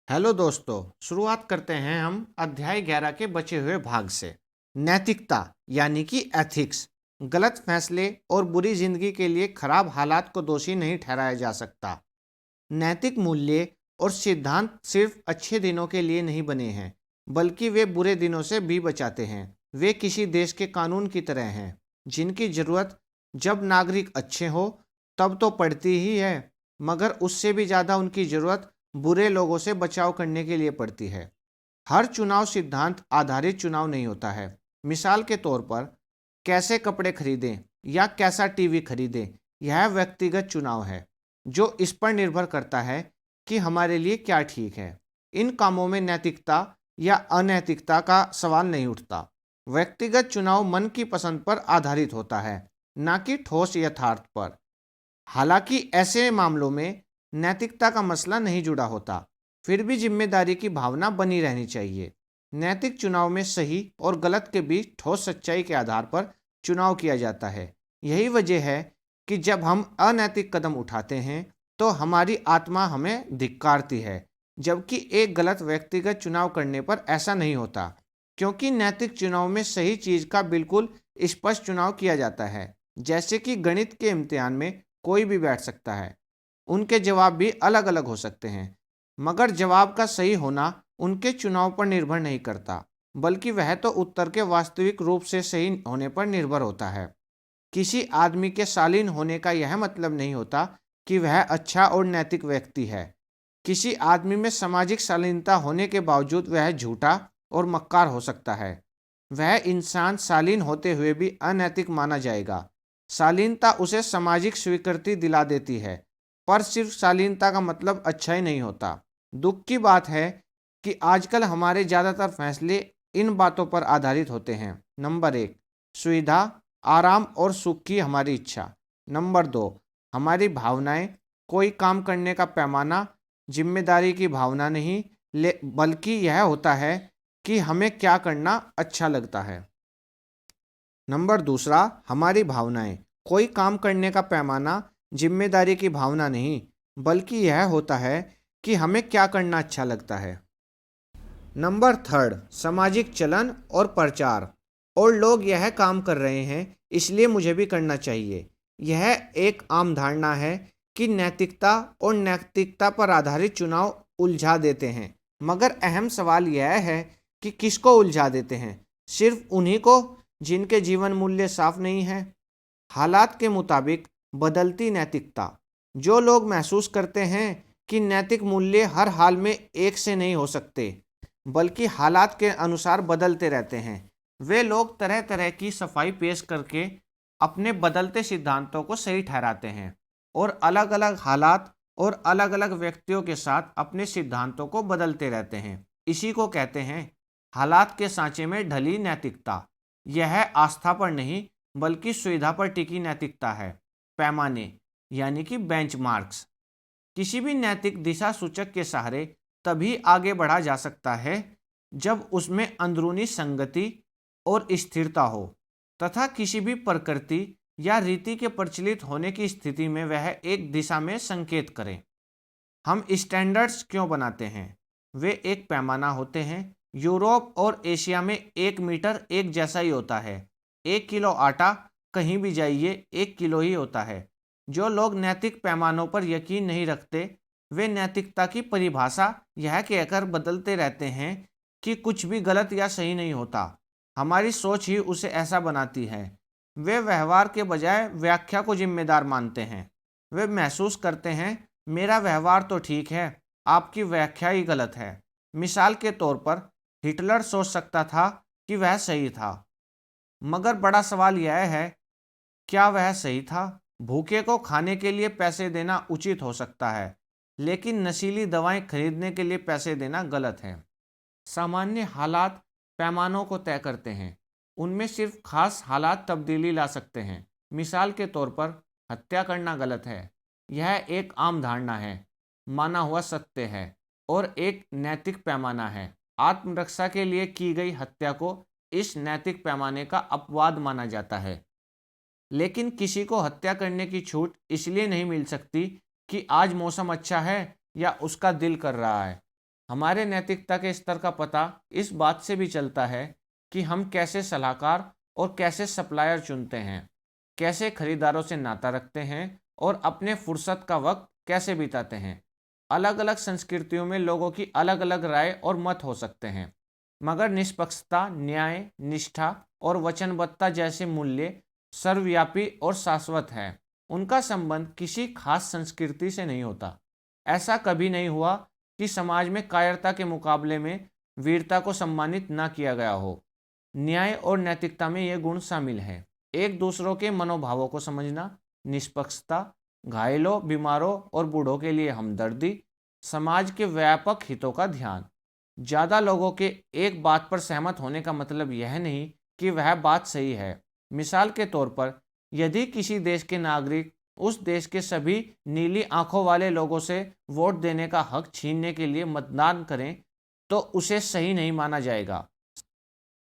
Hello दोस्तों। शुरुआत करते हैं हम अध्याय 11 के बचे हुए भाग से। नैतिकता यानी कि एथिक्स। गलत फैसले और बुरी जिंदगी के लिए खराब हालात को दोषी नहीं ठहराया जा सकता। नैतिक मूल्य और सिद्धांत सिर्फ अच्छे दिनों के लिए नहीं बने हैं, बल्कि वे बुरे दिनों से भी बचाते हैं। वे किसी देश के कानून की तरह हैं, जिनकी जरूरत जब नागरिक अच्छे हो तब तो पड़ती ही है, मगर उससे भी ज़्यादा उनकी जरूरत बुरे लोगों से बचाव करने के लिए पड़ती है। हर चुनाव सिद्धांत आधारित चुनाव नहीं होता है। मिसाल के तौर पर कैसे कपड़े खरीदें या कैसा टीवी खरीदें, यह व्यक्तिगत चुनाव है जो इस पर निर्भर करता है कि हमारे लिए क्या ठीक है। इन कामों में नैतिकता या अनैतिकता का सवाल नहीं उठता। व्यक्तिगत चुनाव मन की पसंद पर आधारित होता है, न कि ठोस यथार्थ पर। हालांकि ऐसे मामलों में नैतिकता का मसला नहीं जुड़ा होता, फिर भी जिम्मेदारी की भावना बनी रहनी चाहिए। नैतिक चुनाव में सही और गलत के बीच ठोस सच्चाई के आधार पर चुनाव किया जाता है। यही वजह है कि जब हम अनैतिक कदम उठाते हैं तो हमारी आत्मा हमें धिक्कारती है, जबकि एक गलत व्यक्तिगत चुनाव करने पर ऐसा नहीं होता, क्योंकि नैतिक चुनाव में सही चीज का बिल्कुल स्पष्ट चुनाव किया जाता है। जैसे कि गणित के इम्तिहान में कोई भी बैठ सकता है, उनके जवाब भी अलग अलग हो सकते हैं, मगर जवाब का सही होना उनके चुनाव पर निर्भर नहीं करता, बल्कि वह तो उत्तर के वास्तविक रूप से सही होने पर निर्भर होता है। किसी आदमी के शालीन होने का यह मतलब नहीं होता कि वह अच्छा और नैतिक व्यक्ति है। किसी आदमी में सामाजिक शालीनता होने के बावजूद वह झूठा और मक्कार हो सकता है। वह इंसान शालीन होते हुए भी अनैतिक माना जाएगा। शालीनता उसे सामाजिक स्वीकृति दिला देती है, पर सिर्फ शालीनता का मतलब अच्छा ही नहीं होता। दुख की बात है कि आजकल हमारे ज़्यादातर फैसले इन बातों पर आधारित होते हैं। नंबर 1, सुविधा, आराम और सुख की हमारी इच्छा। नंबर 2, हमारी भावनाएं। कोई काम करने का पैमाना जिम्मेदारी की भावना नहीं, बल्कि यह होता है कि हमें क्या करना अच्छा लगता है। नंबर दूसरा, हमारी भावनाएं। कोई काम करने का पैमाना जिम्मेदारी की भावना नहीं, बल्कि यह होता है कि हमें क्या करना अच्छा लगता है। नंबर थर्ड, सामाजिक चलन और प्रचार। और लोग यह काम कर रहे हैं, इसलिए मुझे भी करना चाहिए। यह एक आम धारणा है कि नैतिकता और नैतिकता पर आधारित चुनाव उलझा देते हैं, मगर अहम सवाल यह है कि किसको उलझा देते हैं। सिर्फ उन्हीं को जिनके जीवन मूल्य साफ नहीं है। हालात के मुताबिक बदलती नैतिकता। जो लोग महसूस करते हैं कि नैतिक मूल्य हर हाल में एक से नहीं हो सकते, बल्कि हालात के अनुसार बदलते रहते हैं, वे लोग तरह तरह की सफाई पेश करके अपने बदलते सिद्धांतों को सही ठहराते हैं और अलग अलग हालात और अलग अलग व्यक्तियों के साथ अपने सिद्धांतों को बदलते रहते हैं। इसी को कहते हैं हालात के सांचे में ढली नैतिकता। यह आस्था पर नहीं, बल्कि सुविधा पर टिकी नैतिकता है। पैमाने यानी कि बेंचमार्क्स। किसी भी नैतिक दिशा सूचक के सहारे तभी आगे बढ़ा जा सकता है जब उसमें अंदरूनी संगति और स्थिरता हो, तथा किसी भी प्रकृति या रीति के प्रचलित होने की स्थिति में वह एक दिशा में संकेत करें। हम स्टैंडर्ड्स क्यों बनाते हैं? वे एक पैमाना होते हैं। यूरोप और एशिया में 1 मीटर एक जैसा ही होता है। 1 किलो आटा कहीं भी जाइए 1 किलो ही होता है। जो लोग नैतिक पैमानों पर यकीन नहीं रखते, वे नैतिकता की परिभाषा यह कहकर बदलते रहते हैं कि कुछ भी गलत या सही नहीं होता। हमारी सोच ही उसे ऐसा बनाती है। वे व्यवहार के बजाय व्याख्या को जिम्मेदार मानते हैं। वे महसूस करते हैं मेरा व्यवहार तो ठीक है, आपकी व्याख्या ही गलत है। मिसाल के तौर पर हिटलर सोच सकता था कि वह सही था, मगर बड़ा सवाल यह है, क्या वह सही था? भूखे को खाने के लिए पैसे देना उचित हो सकता है, लेकिन नशीली दवाएं खरीदने के लिए पैसे देना गलत है। सामान्य हालात पैमानों को तय करते हैं। उनमें सिर्फ खास हालात तब्दीली ला सकते हैं। मिसाल के तौर पर हत्या करना गलत है। यह एक आम धारणा है, माना हुआ सत्य है और एक नैतिक पैमाना है। आत्मरक्षा के लिए की गई हत्या को इस नैतिक पैमाने का अपवाद माना जाता है। लेकिन किसी को हत्या करने की छूट इसलिए नहीं मिल सकती कि आज मौसम अच्छा है या उसका दिल कर रहा है। हमारे नैतिकता के स्तर का पता इस बात से भी चलता है कि हम कैसे सलाहकार और कैसे सप्लायर चुनते हैं, कैसे खरीदारों से नाता रखते हैं और अपने फुर्सत का वक्त कैसे बिताते हैं। अलग अलग संस्कृतियों में लोगों की अलग अलग राय और मत हो सकते हैं, मगर निष्पक्षता, न्याय, निष्ठा और वचनबद्धता जैसे मूल्य सर्वव्यापी और शाश्वत है। उनका संबंध किसी खास संस्कृति से नहीं होता। ऐसा कभी नहीं हुआ कि समाज में कायरता के मुकाबले में वीरता को सम्मानित ना किया गया हो। न्याय और नैतिकता में ये गुण शामिल हैं: एक दूसरों के मनोभावों को समझना, निष्पक्षता, घायलों, बीमारों और बूढ़ों के लिए हमदर्दी, समाज के व्यापक हितों का ध्यान। ज़्यादा लोगों के एक बात पर सहमत होने का मतलब यह नहीं कि वह बात सही है। मिसाल के तौर पर, यदि किसी देश के नागरिक उस देश के सभी नीली आंखों वाले लोगों से वोट देने का हक छीनने के लिए मतदान करें, तो उसे सही नहीं माना जाएगा।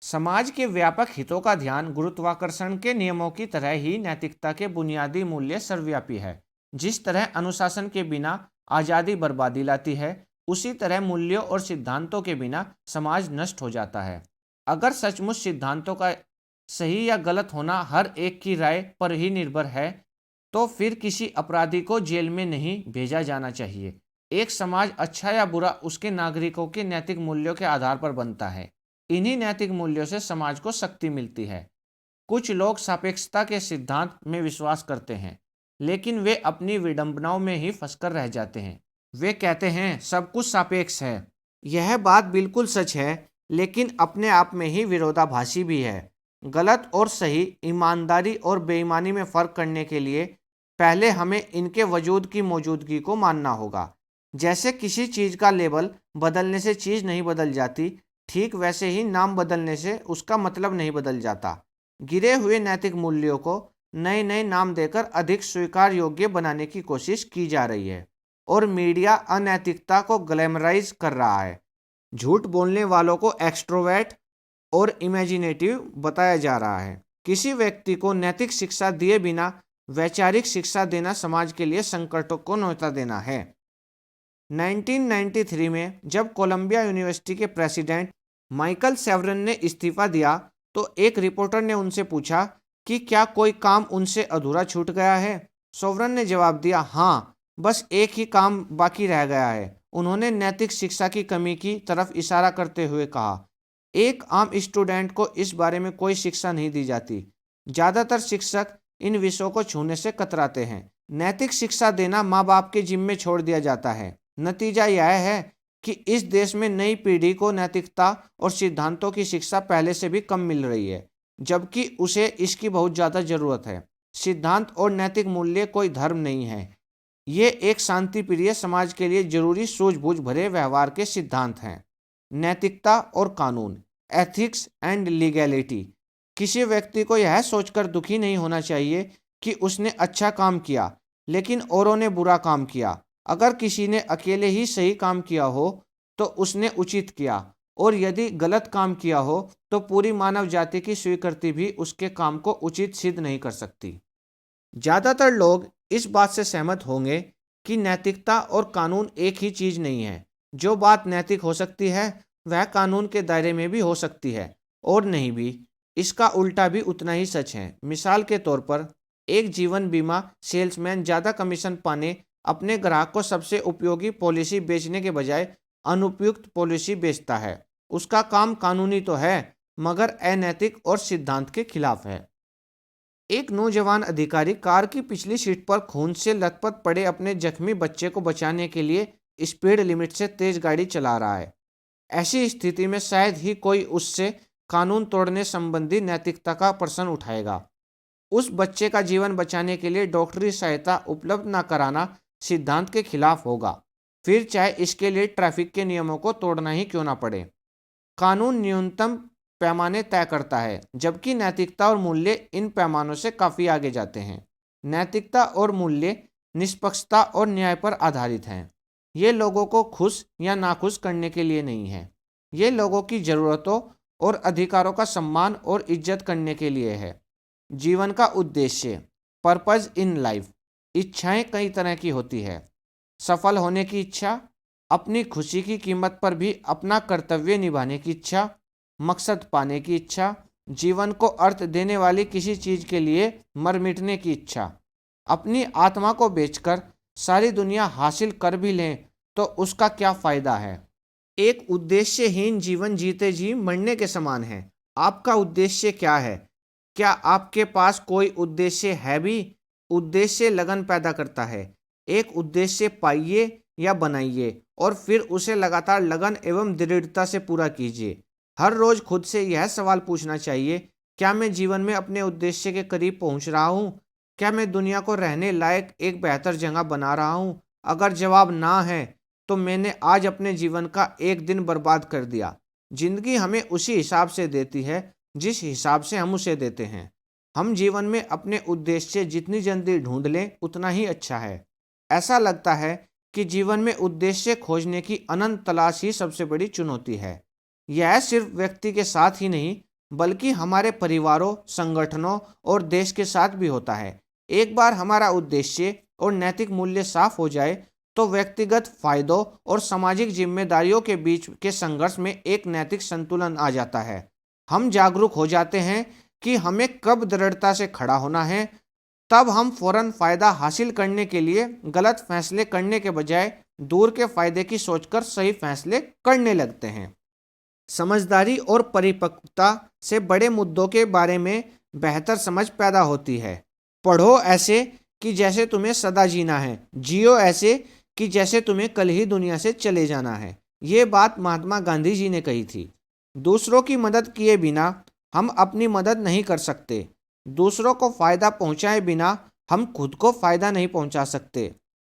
समाज के व्यापक हितों का ध्यान गुरुत्वाकर्षण के नियमों की तरह ही नैतिकता के बुनियादी मूल्य सर्वव्यापी है। जिस तरह अनुशासन के बिना आज़ादी बर्बादी लाती है, उसी तरह मूल्यों और सिद्धांतों के बिना समाज नष्ट हो जाता है। अगर सचमुच सिद्धांतों का सही या गलत होना हर एक की राय पर ही निर्भर है, तो फिर किसी अपराधी को जेल में नहीं भेजा जाना चाहिए। एक समाज अच्छा या बुरा उसके नागरिकों के नैतिक मूल्यों के आधार पर बनता है। इन्हीं नैतिक मूल्यों से समाज को शक्ति मिलती है। कुछ लोग सापेक्षता के सिद्धांत में विश्वास करते हैं, लेकिन वे अपनी विडंबनाओं में ही फंसकर रह जाते हैं। वे कहते हैं सब कुछ सापेक्ष है। यह बात बिल्कुल सच है, लेकिन अपने आप में ही विरोधाभासी भी है। गलत और सही, ईमानदारी और बेईमानी में फर्क करने के लिए पहले हमें इनके वजूद की मौजूदगी को मानना होगा। जैसे किसी चीज़ का लेबल बदलने से चीज़ नहीं बदल जाती, ठीक वैसे ही नाम बदलने से उसका मतलब नहीं बदल जाता। गिरे हुए नैतिक मूल्यों को नए नए नाम देकर अधिक स्वीकार योग्य बनाने की कोशिश की जा रही है, और मीडिया अनैतिकता को ग्लैमराइज कर रहा है। झूठ बोलने वालों को एक्सट्रोवर्ट और इमेजिनेटिव बताया जा रहा है। किसी व्यक्ति को नैतिक शिक्षा दिए बिना वैचारिक शिक्षा देना समाज के लिए संकटों को न्योता देना है। 1993 में जब कोलंबिया यूनिवर्सिटी के प्रेसिडेंट माइकल सेवरन ने इस्तीफा दिया, तो एक रिपोर्टर ने उनसे पूछा कि क्या कोई काम उनसे अधूरा छूट गया है। सेवरन ने जवाब दिया, हाँ, बस एक ही काम बाकी रह गया है। उन्होंने नैतिक शिक्षा की कमी की तरफ इशारा करते हुए कहा, एक आम स्टूडेंट को इस बारे में कोई शिक्षा नहीं दी जाती। ज़्यादातर शिक्षक इन विषयों को छूने से कतराते हैं। नैतिक शिक्षा देना माँ बाप के जिम्मे छोड़ दिया जाता है। नतीजा यह है कि इस देश में नई पीढ़ी को नैतिकता और सिद्धांतों की शिक्षा पहले से भी कम मिल रही है, जबकि उसे इसकी बहुत ज़्यादा ज़रूरत है। सिद्धांत और नैतिक मूल्य कोई धर्म नहीं है, ये एक शांतिप्रिय समाज के लिए जरूरी सूझबूझ भरे व्यवहार के सिद्धांत हैं। नैतिकता और कानून, एथिक्स एंड लीगैलिटी। किसी व्यक्ति को यह सोचकर दुखी नहीं होना चाहिए कि उसने अच्छा काम किया लेकिन औरों ने बुरा काम किया। अगर किसी ने अकेले ही सही काम किया हो तो उसने उचित किया, और यदि गलत काम किया हो तो पूरी मानव जाति की स्वीकृति भी उसके काम को उचित सिद्ध नहीं कर सकती। ज़्यादातर लोग इस बात से सहमत होंगे कि नैतिकता और कानून एक ही चीज़ नहीं है। जो बात नैतिक हो सकती है वह कानून के दायरे में भी हो सकती है, और नहीं भी। इसका उल्टा भी उतना ही सच है। मिसाल के तौर पर, एक जीवन बीमा सेल्समैन ज़्यादा कमीशन पाने अपने ग्राहक को सबसे उपयोगी पॉलिसी बेचने के बजाय अनुपयुक्त पॉलिसी बेचता है। उसका काम कानूनी तो है, मगर अनैतिक और सिद्धांत के खिलाफ है। एक नौजवान अधिकारी कार की पिछली सीट पर खून से लथपथ पड़े अपने जख्मी बच्चे को बचाने के लिए स्पीड लिमिट से तेज गाड़ी चला रहा है। ऐसी स्थिति में शायद ही कोई उससे कानून तोड़ने संबंधी नैतिकता का प्रश्न उठाएगा। उस बच्चे का जीवन बचाने के लिए डॉक्टरी सहायता उपलब्ध न कराना सिद्धांत के खिलाफ होगा, फिर चाहे इसके लिए ट्रैफिक के नियमों को तोड़ना ही क्यों ना पड़े। कानून न्यूनतम पैमाने तय करता है, जबकि नैतिकता और मूल्य इन पैमानों से काफ़ी आगे जाते हैं। नैतिकता और मूल्य निष्पक्षता और न्याय पर आधारित हैं। ये लोगों को खुश या नाखुश करने के लिए नहीं है। ये लोगों की ज़रूरतों और अधिकारों का सम्मान और इज्जत करने के लिए है। जीवन का उद्देश्य, पर्पज़ इन लाइफ। इच्छाएं कई तरह की होती है। सफल होने की इच्छा, अपनी खुशी की कीमत पर भी अपना कर्तव्य निभाने की इच्छा, मकसद पाने की इच्छा, जीवन को अर्थ देने वाली किसी चीज के लिए मर मिटने की इच्छा। अपनी आत्मा को बेचकर सारी दुनिया हासिल कर भी लें तो उसका क्या फायदा है। एक उद्देश्यहीन जीवन जीते जी मरने के समान है। आपका उद्देश्य क्या है? क्या आपके पास कोई उद्देश्य है भी? उद्देश्य लगन पैदा करता है। एक उद्देश्य पाइए या बनाइए और फिर उसे लगातार लगन एवं दृढ़ता से पूरा कीजिए। हर रोज खुद से यह सवाल पूछना चाहिए, क्या मैं जीवन में अपने उद्देश्य के करीब पहुंच रहा हूं? क्या मैं दुनिया को रहने लायक एक बेहतर जगह बना रहा हूं? अगर जवाब ना है तो मैंने आज अपने जीवन का एक दिन बर्बाद कर दिया। जिंदगी हमें उसी हिसाब से देती है जिस हिसाब से हम उसे देते हैं। हम जीवन में अपने उद्देश्य जितनी जल्दी ढूंढ लें उतना ही अच्छा है। ऐसा लगता है कि जीवन में उद्देश्य खोजने की अनंत तलाश ही सबसे बड़ी चुनौती है। यह सिर्फ व्यक्ति के साथ ही नहीं बल्कि हमारे परिवारों, संगठनों और देश के साथ भी होता है। एक बार हमारा उद्देश्य और नैतिक मूल्य साफ हो जाए तो व्यक्तिगत फायदों और सामाजिक जिम्मेदारियों के बीच के संघर्ष में एक नैतिक संतुलन आ जाता है। हम जागरूक हो जाते हैं कि हमें कब दृढ़ता से खड़ा होना है। तब हम फौरन फायदा हासिल करने के लिए गलत फैसले करने के बजाय दूर के फायदे की सोचकर सही फैसले करने लगते हैं। समझदारी और परिपक्वता से बड़े मुद्दों के बारे में बेहतर समझ पैदा होती है। पढ़ो ऐसे कि जैसे तुम्हें सदा जीना है, जियो ऐसे कि जैसे तुम्हें कल ही दुनिया से चले जाना है। ये बात महात्मा गांधी जी ने कही थी। दूसरों की मदद किए बिना हम अपनी मदद नहीं कर सकते। दूसरों को फायदा पहुंचाए बिना हम खुद को फायदा नहीं पहुंचा सकते।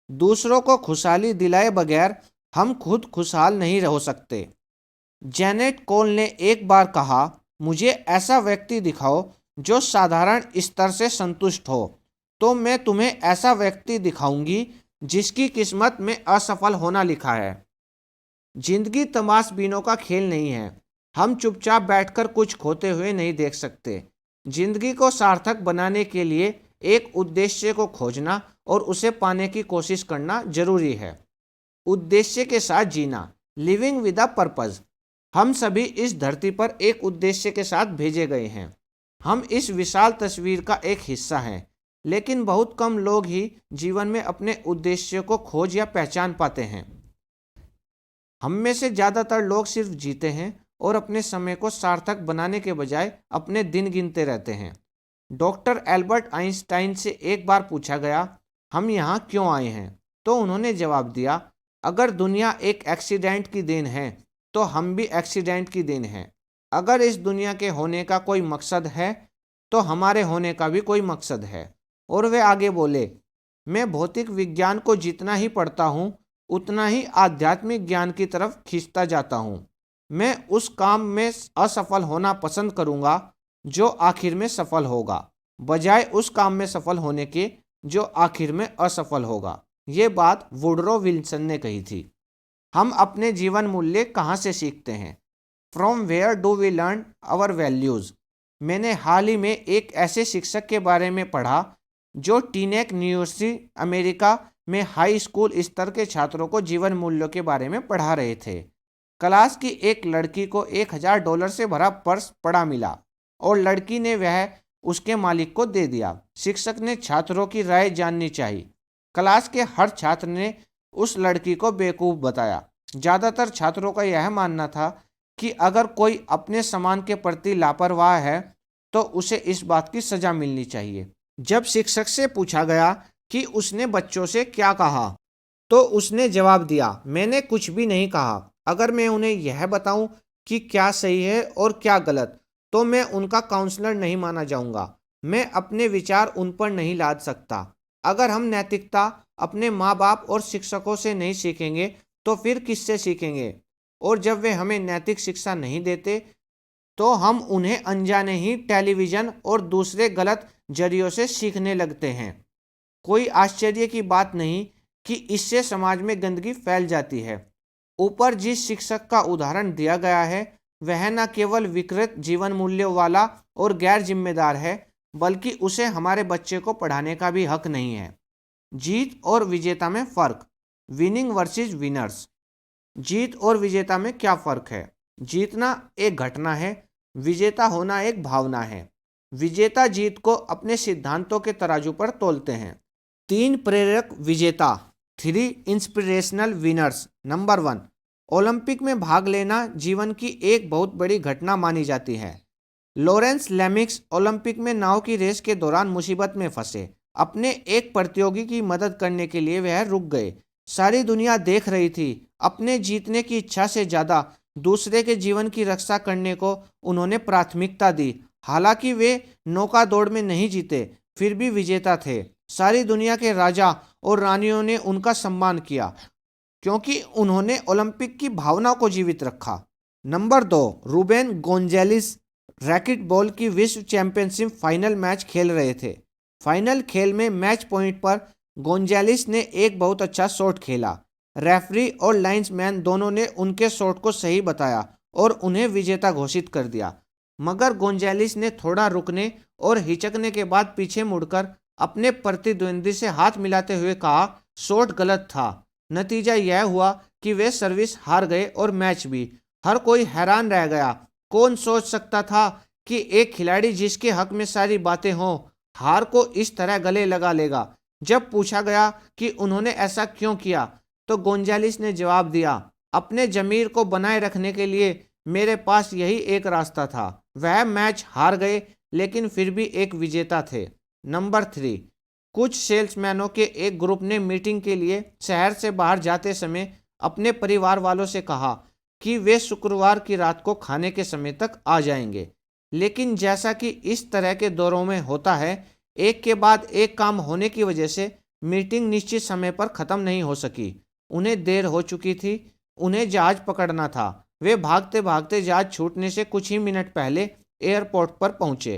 दूसरों को खुशहाली दिलाए बगैर हम खुद खुशहाल नहीं रह सकते। जेनेट कोल ने एक बार कहा, मुझे ऐसा व्यक्ति दिखाओ जो साधारण स्तर से संतुष्ट हो, तो मैं तुम्हें ऐसा व्यक्ति दिखाऊंगी जिसकी किस्मत में असफल होना लिखा है। जिंदगी तमाशबीनों का खेल नहीं है। हम चुपचाप बैठकर कुछ खोते हुए नहीं देख सकते। जिंदगी को सार्थक बनाने के लिए एक उद्देश्य को खोजना और उसे पाने की कोशिश करना जरूरी है। उद्देश्य के साथ जीना, लिविंग विद अ पर्पज। हम सभी इस धरती पर एक उद्देश्य के साथ भेजे गए हैं। हम इस विशाल तस्वीर का एक हिस्सा हैं, लेकिन बहुत कम लोग ही जीवन में अपने उद्देश्य को खोज या पहचान पाते हैं। हम में से ज़्यादातर लोग सिर्फ जीते हैं और अपने समय को सार्थक बनाने के बजाय अपने दिन गिनते रहते हैं। डॉक्टर एल्बर्ट आइंस्टाइन से एक बार पूछा गया, हम यहाँ क्यों आए हैं? तो उन्होंने जवाब दिया, अगर दुनिया एक एक्सीडेंट की देन है तो हम भी एक्सीडेंट की देन हैं। अगर इस दुनिया के होने का कोई मकसद है तो हमारे होने का भी कोई मकसद है। और वे आगे बोले, मैं भौतिक विज्ञान को जितना ही पढ़ता हूँ उतना ही आध्यात्मिक ज्ञान की तरफ खींचता जाता हूँ। मैं उस काम में असफल होना पसंद करूँगा जो आखिर में सफल होगा, बजाय उस काम में सफल होने के जो आखिर में असफल होगा। ये बात वुडरो विल्सन ने कही थी। हम अपने जीवन मूल्य कहाँ से सीखते हैं? From where do we learn our values. मैंने हाल ही में एक ऐसे शिक्षक के बारे में पढ़ा जो टीनेक यूनिवर्सिटी अमेरिका में हाई स्कूल स्तर के छात्रों को जीवन मूल्यों के बारे में पढ़ा रहे थे। क्लास की एक लड़की को $1000 से भरा पर्स पड़ा मिला और लड़की ने वह उसके मालिक को दे दिया। शिक्षक ने छात्रों की राय जाननी चाहिए। क्लास के हर छात्र ने उस लड़की को बेवकूफ़ बताया। ज़्यादातर छात्रों का यह मानना था कि अगर कोई अपने सामान के प्रति लापरवाह है तो उसे इस बात की सज़ा मिलनी चाहिए। जब शिक्षक से पूछा गया कि उसने बच्चों से क्या कहा तो उसने जवाब दिया, मैंने कुछ भी नहीं कहा। अगर मैं उन्हें यह बताऊं कि क्या सही है और क्या गलत तो मैं उनका काउंसलर नहीं माना जाऊंगा। मैं अपने विचार उन पर नहीं लाद सकता। अगर हम नैतिकता अपने माँ बाप और शिक्षकों से नहीं सीखेंगे तो फिर किससे सीखेंगे? और जब वे हमें नैतिक शिक्षा नहीं देते तो हम उन्हें अनजाने ही टेलीविज़न और दूसरे गलत जरियों से सीखने लगते हैं। कोई आश्चर्य की बात नहीं कि इससे समाज में गंदगी फैल जाती है। ऊपर जिस शिक्षक का उदाहरण दिया गया है वह न केवल विकृत जीवन मूल्यों वाला और गैर जिम्मेदार है बल्कि उसे हमारे बच्चे को पढ़ाने का भी हक नहीं है। जीत और विजेता में फ़र्क, विनिंग वर्सेस विनर्स। जीत और विजेता में क्या फर्क है? जीतना एक घटना है, विजेता होना एक भावना है। विजेता जीत को अपने सिद्धांतों के तराजू पर तोलते हैं। 3 प्रेरक विजेता, 3 इंस्पिरेशनल विनर्स। नंबर 1, ओलंपिक में भाग लेना जीवन की एक बहुत बड़ी घटना मानी जाती है। लॉरेंस लेमिक्स ओलंपिक में नाव की रेस के दौरान मुसीबत में फंसे। अपने एक प्रतियोगी की मदद करने के लिए वह रुक गए। सारी दुनिया देख रही थी। अपने जीतने की इच्छा से ज़्यादा दूसरे के जीवन की रक्षा करने को उन्होंने प्राथमिकता दी। हालांकि वे नौका दौड़ में नहीं जीते, फिर भी विजेता थे। सारी दुनिया के राजा और रानियों ने उनका सम्मान किया क्योंकि उन्होंने ओलंपिक की भावना को जीवित रखा। Number 2, Ruben Gonzalez racquetball की विश्व चैंपियनशिप फाइनल मैच खेल रहे थे। फाइनल खेल में मैच पॉइंट पर गोंजालेस ने एक बहुत अच्छा शॉट खेला। रेफरी और लाइन्समैन दोनों ने उनके शॉट को सही बताया और उन्हें विजेता घोषित कर दिया। मगर गोंजालेस ने थोड़ा रुकने और हिचकने के बाद पीछे मुड़कर अपने प्रतिद्वंदी से हाथ मिलाते हुए कहा, शॉट गलत था। नतीजा यह हुआ कि वे सर्विस हार गए और मैच भी। हर कोई हैरान रह गया। कौन सोच सकता था कि एक खिलाड़ी जिसके हक में सारी बातें हों, हार को इस तरह गले लगा लेगा। जब पूछा गया कि उन्होंने ऐसा क्यों किया, तो गोंजालेस ने जवाब दिया, अपने जमीर को बनाए रखने के लिए मेरे पास यही एक रास्ता था। वह मैच हार गए लेकिन फिर भी एक विजेता थे। नंबर 3, कुछ सेल्समैनों के एक ग्रुप ने मीटिंग के लिए शहर से बाहर जाते समय अपने परिवार वालों से कहा कि वे शुक्रवार की रात को खाने के समय तक आ जाएंगे। लेकिन जैसा कि इस तरह के दौरों में होता है, एक के बाद एक काम होने की वजह से मीटिंग निश्चित समय पर खत्म नहीं हो सकी। उन्हें देर हो चुकी थी। उन्हें जहाज पकड़ना था। वे भागते भागते जहाज छूटने से कुछ ही मिनट पहले एयरपोर्ट पर पहुंचे।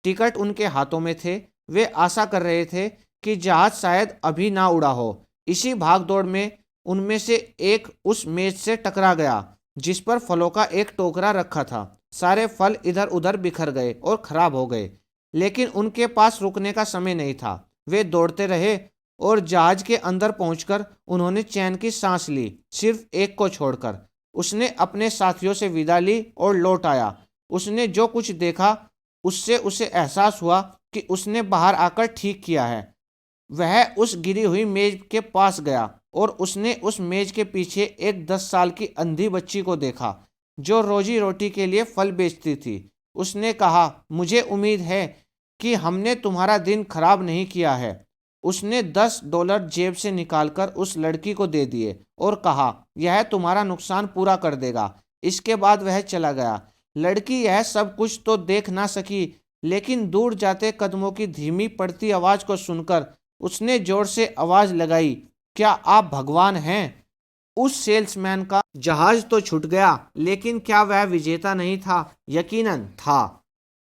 टिकट उनके हाथों में थे। वे आशा कर रहे थे कि जहाज शायद अभी ना उड़ा हो। इसी भागदौड़ में उनमें से एक उस मेज से टकरा गया जिस पर फलों का एक टोकरा रखा था। सारे फल इधर उधर बिखर गए और खराब हो गए, लेकिन उनके पास रुकने का समय नहीं था। वे दौड़ते रहे और जहाज के अंदर पहुंचकर उन्होंने चैन की सांस ली, सिर्फ एक को छोड़कर। उसने अपने साथियों से विदा ली और लौट आया। उसने जो कुछ देखा उससे उसे एहसास हुआ कि उसने बाहर आकर ठीक किया है। वह उस गिरी हुई मेज के पास गया और उसने उस मेज के पीछे एक 10 साल की अंधी बच्ची को देखा जो रोजी रोटी के लिए फल बेचती थी। उसने कहा, मुझे उम्मीद है कि हमने तुम्हारा दिन खराब नहीं किया है। उसने $10 जेब से निकालकर उस लड़की को दे दिए और कहा, यह तुम्हारा नुकसान पूरा कर देगा। इसके बाद वह चला गया। लड़की यह सब कुछ तो देख ना सकी, लेकिन दूर जाते कदमों की धीमी पड़ती आवाज को सुनकर उसने जोर से आवाज लगाई, क्या आप भगवान हैं? उस सेल्समैन का जहाज तो छूट गया, लेकिन क्या वह विजेता नहीं था? यकीनन था।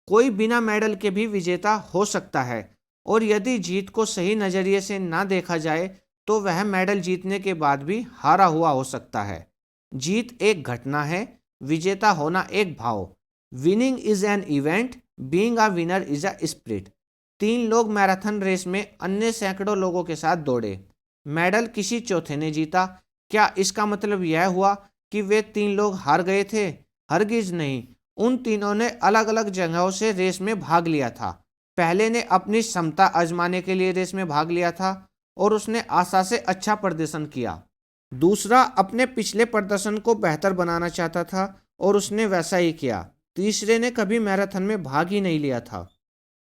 कोई बिना मेडल के भी विजेता हो सकता है, और यदि जीत को सही नजरिए से ना देखा जाए तो वह मेडल जीतने के बाद भी हारा हुआ हो सकता है। जीत एक घटना है, विजेता होना एक भाव। Winning is an event, being a winner is a spirit. 3 लोग मैराथन रेस में अन्य सैकड़ों लोगों के साथ दौड़े। मेडल किसी चौथे ने जीता। क्या इसका मतलब यह हुआ कि वे 3 लोग हार गए थे? हरगिज नहीं। उन तीनों ने अलग अलग जगहों से रेस में भाग लिया था। पहले ने अपनी क्षमता आजमाने के लिए रेस में भाग लिया था और उसने आशा से अच्छा प्रदर्शन किया। दूसरा अपने पिछले प्रदर्शन को बेहतर बनाना चाहता था और उसने वैसा ही किया। तीसरे ने कभी मैराथन में भाग ही नहीं लिया था।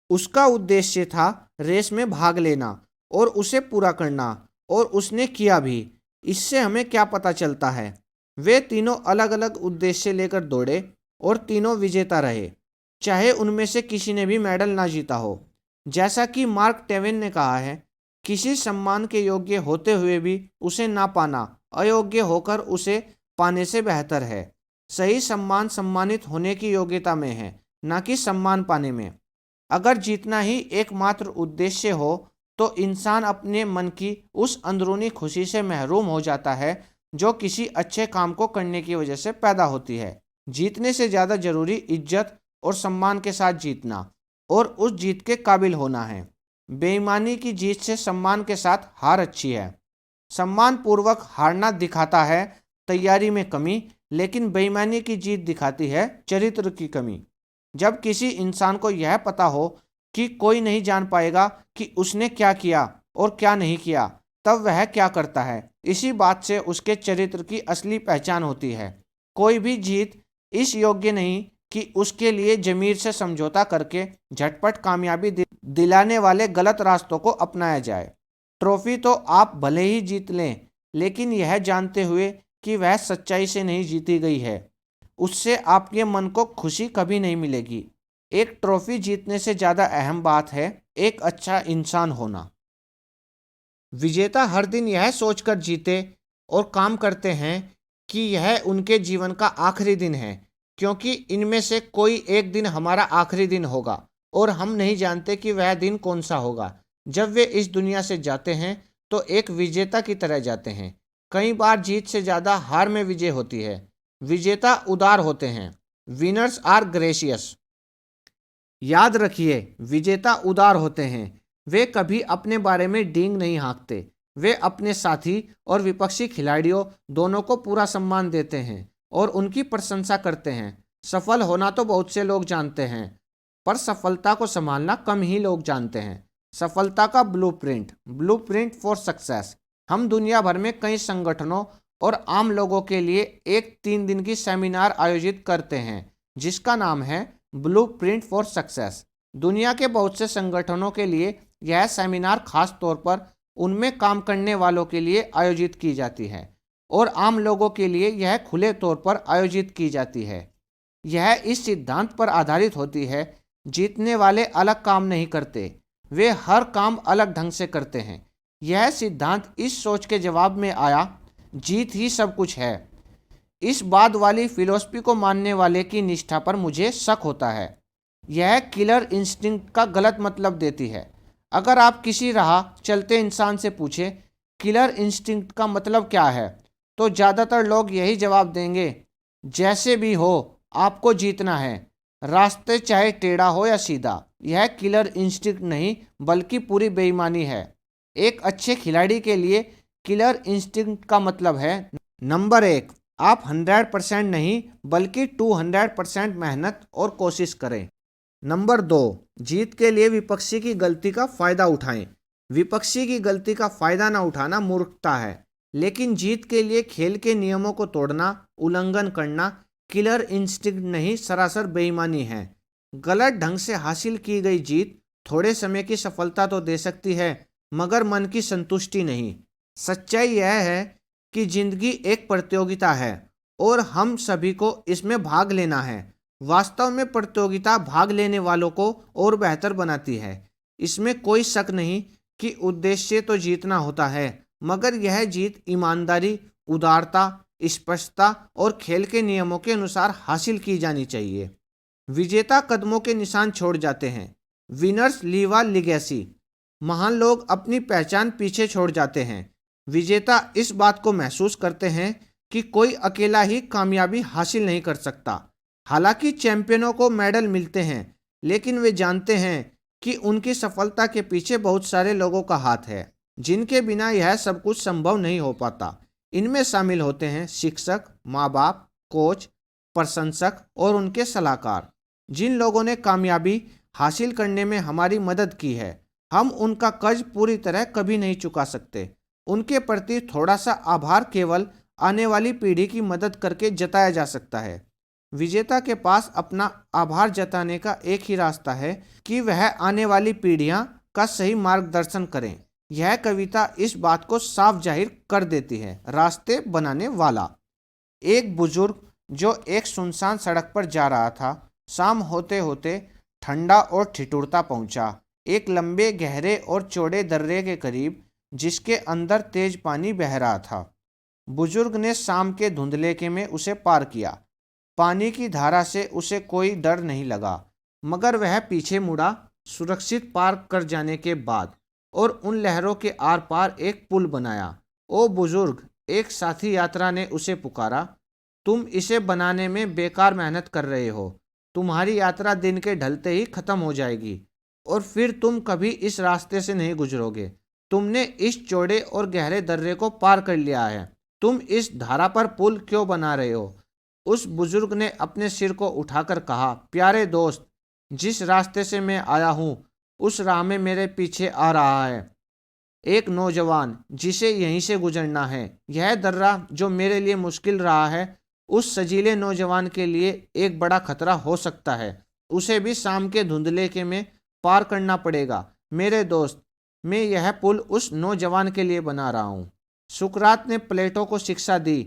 उसका उद्देश्य था रेस में भाग लेना और उसे पूरा करना, और उसने किया भी। इससे हमें क्या पता चलता है? वे तीनों अलग अलग उद्देश्य लेकर दौड़े और तीनों विजेता रहे, चाहे उनमें से किसी ने भी मेडल ना जीता हो। जैसा कि मार्क ट्वेन ने कहा है, किसी सम्मान के योग्य होते हुए भी उसे ना पाना अयोग्य होकर उसे पाने से बेहतर है। सही सम्मान सम्मानित होने की योग्यता में है, ना कि सम्मान पाने में। अगर जीतना ही एकमात्र उद्देश्य हो तो इंसान अपने मन की उस अंदरूनी खुशी से महरूम हो जाता है जो किसी अच्छे काम को करने की वजह से पैदा होती है। जीतने से ज़्यादा जरूरी इज्जत और सम्मान के साथ जीतना और उस जीत के काबिल होना है। बेईमानी की जीत से सम्मान के साथ हार अच्छी है। सम्मान पूर्वक हारना दिखाता है तैयारी में कमी, लेकिन बेईमानी की जीत दिखाती है चरित्र की कमी। जब किसी इंसान को यह पता हो कि कोई नहीं जान पाएगा कि उसने क्या किया और क्या नहीं किया, तब वह क्या करता है, इसी बात से उसके चरित्र की असली पहचान होती है। कोई भी जीत इस योग्य नहीं कि उसके लिए जमीर से समझौता करके झटपट कामयाबी दिलाने वाले गलत रास्तों को अपनाया जाए। ट्रॉफी तो आप भले ही जीत लें, लेकिन यह जानते हुए कि वह सच्चाई से नहीं जीती गई है, उससे आपके मन को खुशी कभी नहीं मिलेगी। एक ट्रॉफी जीतने से ज़्यादा अहम बात है एक अच्छा इंसान होना। विजेता हर दिन यह सोचकर जीते और काम करते हैं कि यह उनके जीवन का आखिरी दिन है, क्योंकि इनमें से कोई एक दिन हमारा आखिरी दिन होगा और हम नहीं जानते कि वह दिन कौन सा होगा। जब वे इस दुनिया से जाते हैं तो एक विजेता की तरह जाते हैं। कई बार जीत से ज़्यादा हार में विजय होती है। विजेता उदार होते हैं। Winners are gracious. याद रखिए, विजेता उदार होते हैं। वे कभी अपने बारे में डींग नहीं हाँकते। वे अपने साथी और विपक्षी खिलाड़ियों दोनों को पूरा सम्मान देते हैं और उनकी प्रशंसा करते हैं। सफल होना तो बहुत से लोग जानते हैं, पर सफलता को संभालना कम ही लोग जानते हैं। सफलता का ब्लूप्रिंट फॉर सक्सेस। हम दुनिया भर में कई संगठनों और आम लोगों के लिए एक 3 दिन की सेमिनार आयोजित करते हैं जिसका नाम है ब्लूप्रिंट फॉर सक्सेस। दुनिया के बहुत से संगठनों के लिए यह सेमिनार खास तौर पर उनमें काम करने वालों के लिए आयोजित की जाती है और आम लोगों के लिए यह खुले तौर पर आयोजित की जाती है। यह इस सिद्धांत पर आधारित होती है, जीतने वाले अलग काम नहीं करते, वे हर काम अलग ढंग से करते हैं। यह सिद्धांत इस सोच के जवाब में आया, जीत ही सब कुछ है। इस बाद वाली फिलॉसफी को मानने वाले की निष्ठा पर मुझे शक होता है। यह किलर इंस्टिंक्ट का गलत मतलब देती है। अगर आप किसी राह चलते इंसान से पूछें किलर इंस्टिंक्ट का मतलब क्या है, तो ज़्यादातर लोग यही जवाब देंगे, जैसे भी हो आपको जीतना है, रास्ते चाहे टेढ़ा हो या सीधा। यह किलर इंस्टिंक्ट नहीं बल्कि पूरी बेईमानी है। एक अच्छे खिलाड़ी के लिए किलर इंस्टिंक्ट का मतलब है, नंबर 1, आप 100% नहीं बल्कि 200% मेहनत और कोशिश करें। नंबर 2, जीत के लिए विपक्षी की गलती का फायदा उठाएं। विपक्षी की गलती का फायदा ना उठाना मूर्खता है, लेकिन जीत के लिए खेल के नियमों को तोड़ना, उल्लंघन करना किलर इंस्टिंक्ट नहीं, सरासर बेईमानी है। गलत ढंग से हासिल की गई जीत थोड़े समय की सफलता तो दे सकती है, मगर मन की संतुष्टि नहीं। सच्चाई यह है कि जिंदगी एक प्रतियोगिता है और हम सभी को इसमें भाग लेना है। वास्तव में प्रतियोगिता भाग लेने वालों को और बेहतर बनाती है। इसमें कोई शक नहीं कि उद्देश्य तो जीतना होता है, मगर यह जीत ईमानदारी, उदारता, स्पष्टता और खेल के नियमों के अनुसार हासिल की जानी चाहिए। विजेता कदमों के निशान छोड़ जाते हैं। Winners leave a legacy. महान लोग अपनी पहचान पीछे छोड़ जाते हैं। विजेता इस बात को महसूस करते हैं कि कोई अकेला ही कामयाबी हासिल नहीं कर सकता। हालांकि चैंपियनों को मेडल मिलते हैं, लेकिन वे जानते हैं कि उनकी सफलता के पीछे बहुत सारे लोगों का हाथ है, जिनके बिना यह सब कुछ संभव नहीं हो पाता। इनमें शामिल होते हैं शिक्षक, माँ बाप, कोच, प्रशंसक और उनके सलाहकार। जिन लोगों ने कामयाबी हासिल करने में हमारी मदद की है, हम उनका कर्ज पूरी तरह कभी नहीं चुका सकते। उनके प्रति थोड़ा सा आभार केवल आने वाली पीढ़ी की मदद करके जताया जा सकता है। विजेता के पास अपना आभार जताने का एक ही रास्ता है कि वह आने वाली पीढ़ियां का सही मार्गदर्शन करें। यह कविता इस बात को साफ जाहिर कर देती है। रास्ते बनाने वाला। एक बुजुर्ग जो एक सुनसान सड़क पर जा रहा था, शाम होते होते ठंडा और ठिठुरता पहुंचा एक लंबे, गहरे और चौड़े दर्रे के करीब, जिसके अंदर तेज पानी बह रहा था। बुजुर्ग ने शाम के धुंधलेके में उसे पार किया। पानी की धारा से उसे कोई डर नहीं लगा, मगर वह पीछे मुड़ा, सुरक्षित पार कर जाने के बाद, और उन लहरों के आर पार एक पुल बनाया। ओ बुजुर्ग, एक साथी यात्रा ने उसे पुकारा, तुम इसे बनाने में बेकार मेहनत कर रहे हो। तुम्हारी यात्रा दिन के ढलते ही खत्म हो जाएगी और फिर तुम कभी इस रास्ते से नहीं गुजरोगे। तुमने इस चौड़े और गहरे दर्रे को पार कर लिया है तुम इस धारा पर पुल क्यों बना रहे हो? उस बुजुर्ग ने अपने सिर को उठाकर कहा, प्यारे दोस्त, जिस रास्ते से मैं आया हूँ उस राह में मेरे पीछे आ रहा है एक नौजवान जिसे यहीं से गुजरना है। यह दर्रा जो मेरे लिए मुश्किल रहा है, उस सजीले नौजवान के लिए एक बड़ा खतरा हो सकता है। उसे भी शाम के धुंधले के में पार करना पड़ेगा। मेरे दोस्त, मैं यह पुल उस नौजवान के लिए बना रहा हूँ। सुकरात ने प्लेटो को शिक्षा दी।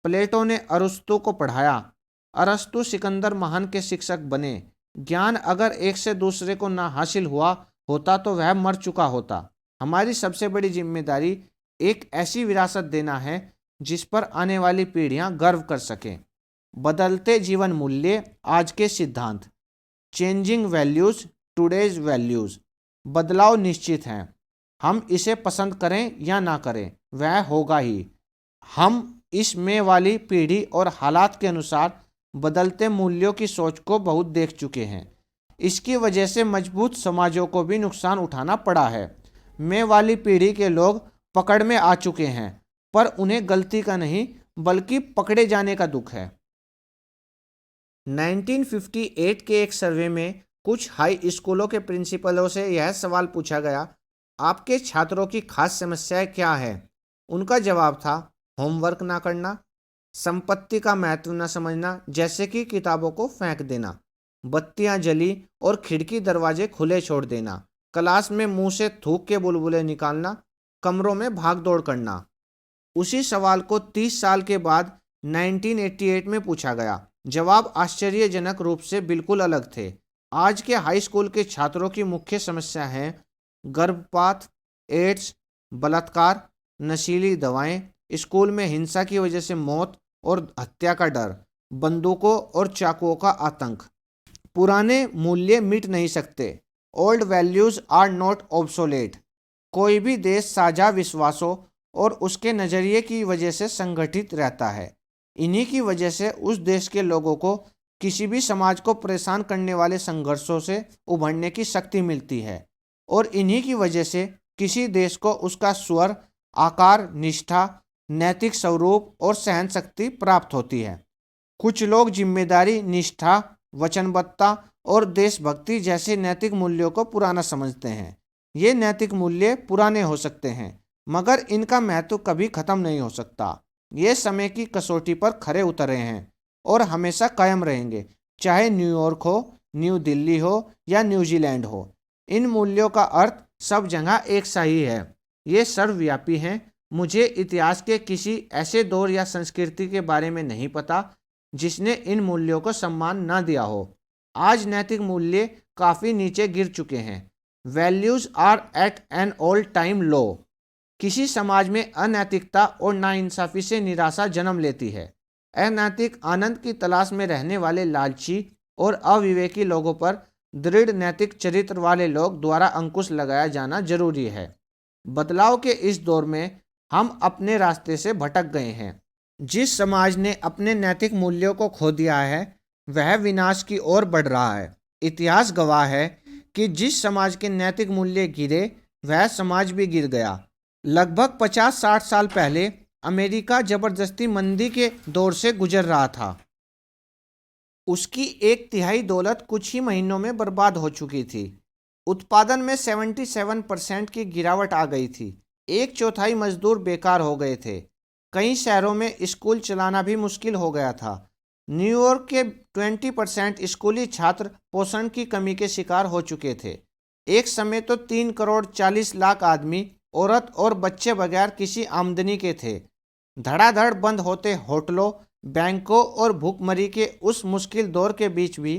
प्लेटो ने अरस्तु को पढ़ाया। अरस्तु सिकंदर महान के शिक्षक बने। ज्ञान अगर एक से दूसरे को ना हासिल हुआ होता तो वह मर चुका होता। हमारी सबसे बड़ी जिम्मेदारी एक ऐसी विरासत देना है जिस पर आने वाली पीढ़ियां गर्व कर सकें। बदलते जीवन मूल्य, आज के सिद्धांत। Changing values, today's values. बदलाव निश्चित है, हम इसे पसंद करें या ना करें, वह होगा ही। हम इस में वाली पीढ़ी और हालात के अनुसार बदलते मूल्यों की सोच को बहुत देख चुके हैं। इसकी वजह से मजबूत समाजों को भी नुकसान उठाना पड़ा है। में वाली पीढ़ी के लोग पकड़ में आ चुके हैं, पर उन्हें गलती का नहीं बल्कि पकड़े जाने का दुख है। 1958 के एक सर्वे में कुछ हाई स्कूलों के प्रिंसिपलों से यह सवाल पूछा गया, आपके छात्रों की खास समस्याएं क्या है? उनका जवाब था, होमवर्क ना करना, संपत्ति का महत्व न समझना, जैसे कि किताबों को फेंक देना, बत्तियां जली और खिड़की दरवाजे खुले छोड़ देना, क्लास में मुंह से थूक के बुलबुले निकालना, कमरों में भाग दौड़ करना। उसी सवाल को 30 साल के बाद 1988 में पूछा गया। जवाब आश्चर्यजनक रूप से बिल्कुल अलग थे। आज के हाई स्कूल के छात्रों की मुख्य समस्या है गर्भपात, एड्स, बलात्कार, नशीली दवाएं, स्कूल में हिंसा की वजह से मौत और हत्या का डर, बंदूकों और चाकुओं का आतंक। पुराने मूल्य मिट नहीं सकते। Old values are not obsolete. कोई भी देश साझा विश्वासों और उसके नज़रिए की वजह से संगठित रहता है। इन्हीं की वजह से उस देश के लोगों को किसी भी समाज को परेशान करने वाले संघर्षों से उभरने की शक्ति मिलती है, और इन्हीं की वजह से किसी देश को उसका स्वर, आकार, निष्ठा, नैतिक स्वरूप और सहन शक्ति प्राप्त होती है। कुछ लोग जिम्मेदारी, निष्ठा, वचनबद्धता और देशभक्ति जैसे नैतिक मूल्यों को पुराना समझते हैं। ये नैतिक मूल्य पुराने हो सकते हैं, मगर इनका महत्व कभी खत्म नहीं हो सकता। ये समय की कसौटी पर खरे उतरे हैं और हमेशा कायम रहेंगे, चाहे न्यूयॉर्क हो, न्यू दिल्ली हो या न्यूजीलैंड हो। इन मूल्यों का अर्थ सब जगह एक सा ही है। ये सर्वव्यापी हैं। मुझे इतिहास के किसी ऐसे दौर या संस्कृति के बारे में नहीं पता जिसने इन मूल्यों को सम्मान न दिया हो। आज नैतिक मूल्य काफ़ी नीचे गिर चुके हैं। Values are at an all time low. किसी समाज में अनैतिकता और नाइंसाफी से निराशा जन्म लेती है। अनैतिक आनंद की तलाश में रहने वाले लालची और अविवेकी लोगों पर दृढ़ नैतिक चरित्र वाले लोग द्वारा अंकुश लगाया जाना जरूरी है। बदलाव के इस दौर में हम अपने रास्ते से भटक गए हैं। जिस समाज ने अपने नैतिक मूल्यों को खो दिया है वह विनाश की ओर बढ़ रहा है। इतिहास गवाह है कि जिस समाज के नैतिक मूल्य गिरे वह समाज भी गिर गया। लगभग 50-60 साल पहले अमेरिका जबरदस्ती मंदी के दौर से गुजर रहा था। उसकी 1/3 दौलत कुछ ही महीनों में बर्बाद हो चुकी थी। उत्पादन में 77% की गिरावट आ गई थी। 1/4 मजदूर बेकार हो गए थे। कई शहरों में स्कूल चलाना भी मुश्किल हो गया था। न्यूयॉर्क के 20% स्कूली छात्र पोषण की कमी के शिकार हो चुके थे। एक समय तो 3 करोड़ 40 लाख आदमी, औरत और बच्चे बगैर किसी आमदनी के थे। धड़ाधड़ बंद होते होटलों, बैंकों और भूखमरी के उस मुश्किल दौर के बीच भी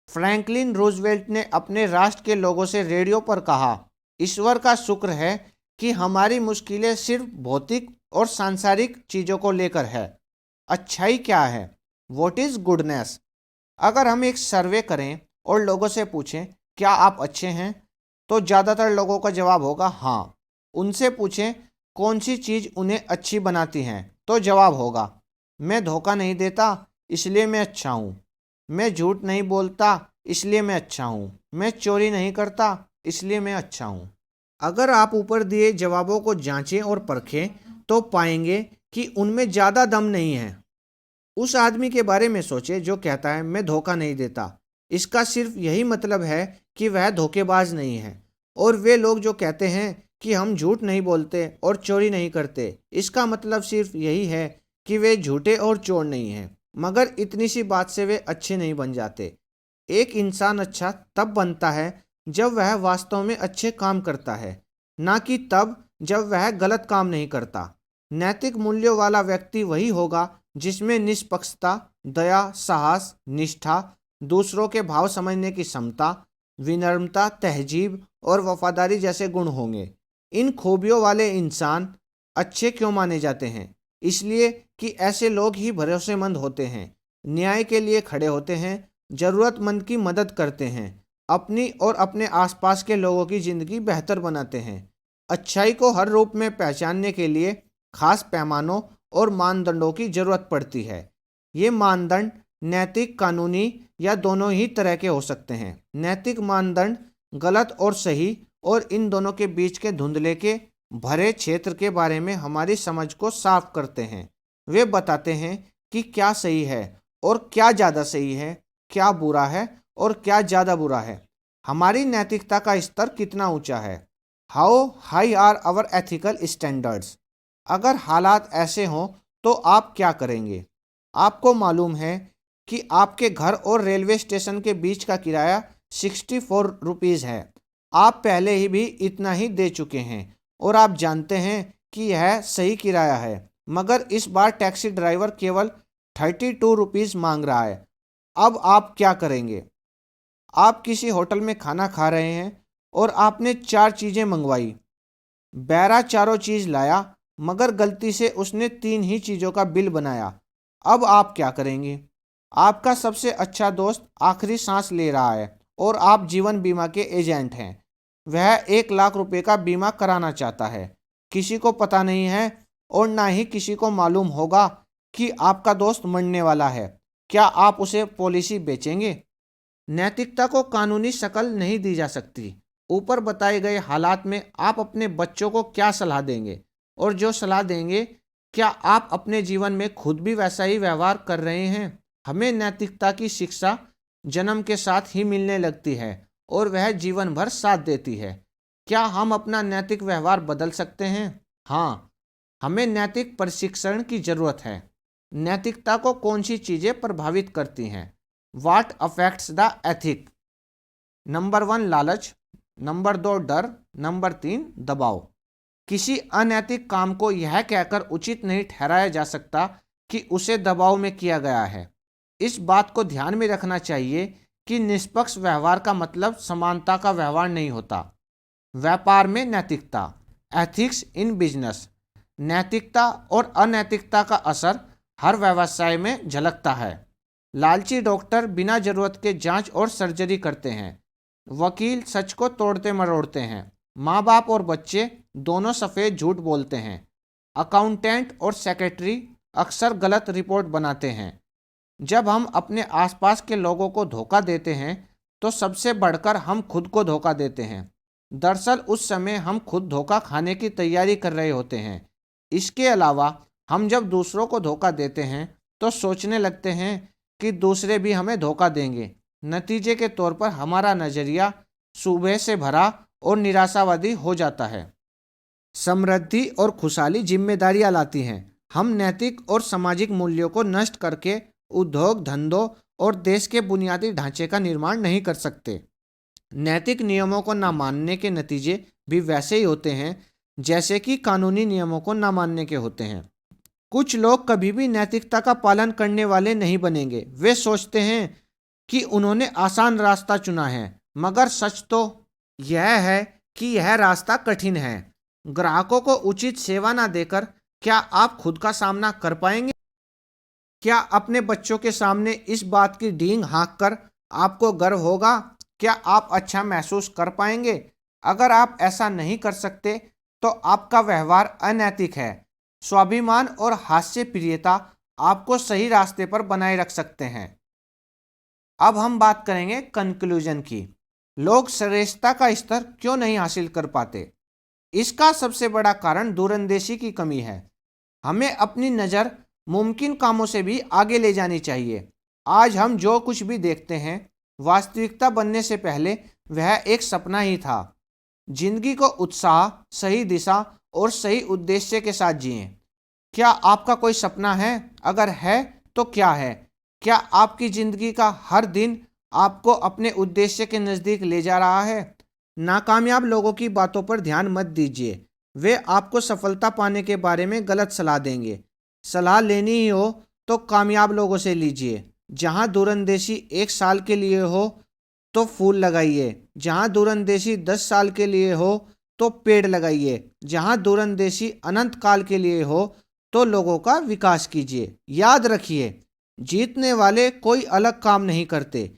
फ्रैंकलिन रूजवेल्ट ने अपने राष्ट्र के लोगों से रेडियो पर कहा, ईश्वर का शुक्र है कि हमारी मुश्किलें सिर्फ भौतिक और सांसारिक चीज़ों को लेकर है। अच्छाई क्या है? What is goodness? अगर हम एक सर्वे करें और लोगों से पूछें क्या आप अच्छे हैं, तो ज़्यादातर लोगों का जवाब होगा हाँ। उनसे पूछें कौन सी चीज़ उन्हें अच्छी बनाती हैं, तो जवाब होगा मैं धोखा नहीं देता इसलिए मैं अच्छा हूँ, मैं झूठ नहीं बोलता इसलिए मैं अच्छा हूँ, मैं चोरी नहीं करता इसलिए मैं अच्छा हूँ। अगर आप ऊपर दिए जवाबों को जांचें और परखें तो पाएंगे कि उनमें ज़्यादा दम नहीं है। उस आदमी के बारे में सोचे जो कहता है मैं धोखा नहीं देता। इसका सिर्फ यही मतलब है कि वह धोखेबाज नहीं है। और वे लोग जो कहते हैं कि हम झूठ नहीं बोलते और चोरी नहीं करते, इसका मतलब सिर्फ यही है कि वे झूठे और चोर नहीं हैं। मगर इतनी सी बात से वे अच्छे नहीं बन जाते। एक इंसान अच्छा तब बनता है जब वह वास्तव में अच्छे काम करता है, ना कि तब जब वह गलत काम नहीं करता। नैतिक मूल्यों वाला व्यक्ति वही होगा जिसमें निष्पक्षता, दया, साहस, निष्ठा, दूसरों के भाव समझने की क्षमता, विनम्रता, तहजीब और वफादारी जैसे गुण होंगे। इन खूबियों वाले इंसान अच्छे क्यों माने जाते हैं? इसलिए कि ऐसे लोग ही भरोसेमंद होते हैं, न्याय के लिए खड़े होते हैं, जरूरतमंद की मदद करते हैं, अपनी और अपने आसपास के लोगों की जिंदगी बेहतर बनाते हैं। अच्छाई को हर रूप में पहचानने के लिए खास पैमानों और मानदंडों की जरूरत पड़ती है। ये मानदंड नैतिक, कानूनी या दोनों ही तरह के हो सकते हैं। नैतिक मानदंड गलत और सही और इन दोनों के बीच के धुंधले के भरे क्षेत्र के बारे में हमारी समझ को साफ करते हैं। वे बताते हैं कि क्या सही है और क्या ज़्यादा सही है, क्या बुरा है और क्या ज़्यादा बुरा है, हमारी नैतिकता का स्तर कितना ऊंचा है। How high are our ethical standards. अगर हालात ऐसे हों तो आप क्या करेंगे? आपको मालूम है कि आपके घर और रेलवे स्टेशन के बीच का किराया 64 रुपीज़ है। आप पहले ही भी इतना ही दे चुके हैं और आप जानते हैं कि यह सही किराया है। मगर इस बार टैक्सी ड्राइवर केवल 32 रुपीज़ मांग रहा है। अब आप क्या करेंगे? आप किसी होटल में खाना खा रहे हैं और आपने 4 चीज़ें मंगवाई। बैरा चारों चीज़ लाया मगर गलती से उसने 3 ही चीज़ों का बिल बनाया। अब आप क्या करेंगे? आपका सबसे अच्छा दोस्त आखिरी सांस ले रहा है और आप जीवन बीमा के एजेंट हैं। वह 1 लाख रुपए का बीमा कराना चाहता है। किसी को पता नहीं है और ना ही किसी को मालूम होगा कि आपका दोस्त मरने वाला है। क्या आप उसे पॉलिसी बेचेंगे? नैतिकता को कानूनी शक्ल नहीं दी जा सकती। ऊपर बताए गए हालात में आप अपने बच्चों को क्या सलाह देंगे? और जो सलाह देंगे, क्या आप अपने जीवन में खुद भी वैसा ही व्यवहार कर रहे हैं? हमें नैतिकता की शिक्षा जन्म के साथ ही मिलने लगती है और वह जीवन भर साथ देती है। क्या हम अपना नैतिक व्यवहार बदल सकते हैं? हाँ, हमें नैतिक प्रशिक्षण की जरूरत है। नैतिकता को कौन सी चीजें प्रभावित करती हैं? What affects the ethic? Number 1 लालच, नंबर 2 डर, नंबर 3 दबाव। किसी अनैतिक काम को यह कहकर उचित नहीं ठहराया जा सकता कि उसे दबाव में किया गया है। इस बात को ध्यान में रखना चाहिए कि निष्पक्ष व्यवहार का मतलब समानता का व्यवहार नहीं होता। व्यापार में नैतिकता, एथिक्स इन बिजनेस। नैतिकता और अनैतिकता का असर हर व्यवसाय में झलकता है। लालची डॉक्टर बिना जरूरत के जांच और सर्जरी करते हैं। वकील सच को तोड़ते मरोड़ते हैं। माँ बाप और बच्चे दोनों सफ़ेद झूठ बोलते हैं। अकाउंटेंट और सेक्रेटरी अक्सर गलत रिपोर्ट बनाते हैं। जब हम अपने आसपास के लोगों को धोखा देते हैं तो सबसे बढ़कर हम खुद को धोखा देते हैं। दरअसल उस समय हम खुद धोखा खाने की तैयारी कर रहे होते हैं। इसके अलावा हम जब दूसरों को धोखा देते हैं तो सोचने लगते हैं कि दूसरे भी हमें धोखा देंगे। नतीजे के तौर पर हमारा नज़रिया सुबह से भरा और निराशावादी हो जाता है। समृद्धि और खुशहाली जिम्मेदारियां लाती हैं। हम नैतिक और सामाजिक मूल्यों को नष्ट करके उद्योग, धंधों और देश के बुनियादी ढांचे का निर्माण नहीं कर सकते। नैतिक नियमों को न मानने के नतीजे भी वैसे ही होते हैं जैसे कि कानूनी नियमों को न मानने के होते हैं। कुछ लोग कभी भी नैतिकता का पालन करने वाले नहीं बनेंगे। वे सोचते हैं कि उन्होंने आसान रास्ता चुना है, मगर सच तो यह है कि यह रास्ता कठिन है। ग्राहकों को उचित सेवा ना देकर क्या आप खुद का सामना कर पाएंगे? क्या अपने बच्चों के सामने इस बात की डींग हाँक कर आपको गर्व होगा? क्या आप अच्छा महसूस कर पाएंगे? अगर आप ऐसा नहीं कर सकते तो आपका व्यवहार अनैतिक है। स्वाभिमान और हास्य प्रियता आपको सही रास्ते पर बनाए रख सकते हैं। अब हम बात करेंगे कंक्लूजन की। लोग श्रेष्ठता का स्तर क्यों नहीं हासिल कर पाते? इसका सबसे बड़ा कारण दूरंदेशी की कमी है। हमें अपनी नज़र मुमकिन कामों से भी आगे ले जानी चाहिए। आज हम जो कुछ भी देखते हैं, वास्तविकता बनने से पहले वह एक सपना ही था। जिंदगी को उत्साह, सही दिशा और सही उद्देश्य के साथ जिएं। क्या आपका कोई सपना है? अगर है तो क्या है? क्या आपकी जिंदगी का हर दिन आपको अपने उद्देश्य के नज़दीक ले जा रहा है? नाकामयाब लोगों की बातों पर ध्यान मत दीजिए। वे आपको सफलता पाने के बारे में गलत सलाह देंगे। सलाह लेनी ही हो तो कामयाब लोगों से लीजिए। जहां दूरंदेशी 1 साल के लिए हो तो फूल लगाइए, जहां दूरंदेशी 10 साल के लिए हो तो पेड़ लगाइए, जहां दूरंदेशी अनंत काल के लिए हो तो लोगों का विकास कीजिए। याद रखिए, जीतने वाले कोई अलग काम नहीं करते,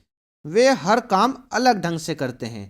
वे हर काम अलग ढंग से करते हैं।